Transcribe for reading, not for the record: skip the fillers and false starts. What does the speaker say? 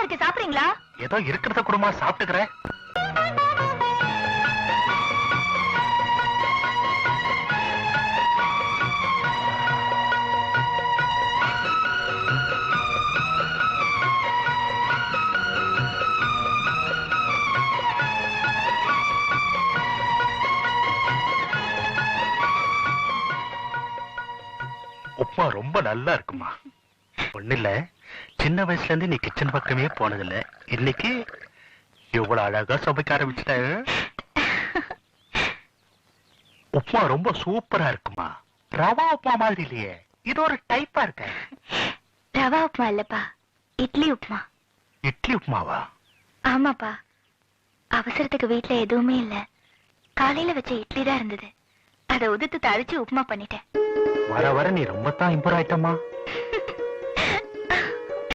இருக்கு, சாப்பிடுறீங்களா? ஏதோ இருக்கிறத குடும்பமா சாப்பிட்டுக்கிறேன். உப்மா ரொம்ப நல்லா இருக்குமா. ஒண்ணு இல்ல, சின்ன வயசுல இருந்து நீ கிச்சன் பக்கமே போனதில்ல, இன்னைக்கு இவ்வளவு அழகா சமைக்க ஆரம்பிச்சிட்ட. உப்மா ரொம்ப சூப்பரா இருக்குமா. ரவா உப்மா மாதிரி இல்லையே, இது ஒரு டைப்பா இருக்க. ரவா உப்புமா இல்லப்பா, இட்லி உப்புமா. இட்லி உப்மாவா? ஆமாப்பா, அவசரத்துக்கு வீட்டுல எதுவுமே இல்ல, காலையில வச்ச இட்லி தான் இருந்தது, அதை உதுத்து தழிச்சு உப்புமா பண்ணிட்டேன். வர வர நீ ரொம்ப தான் இம்ப்ரூவ் ஆயிட்டமா.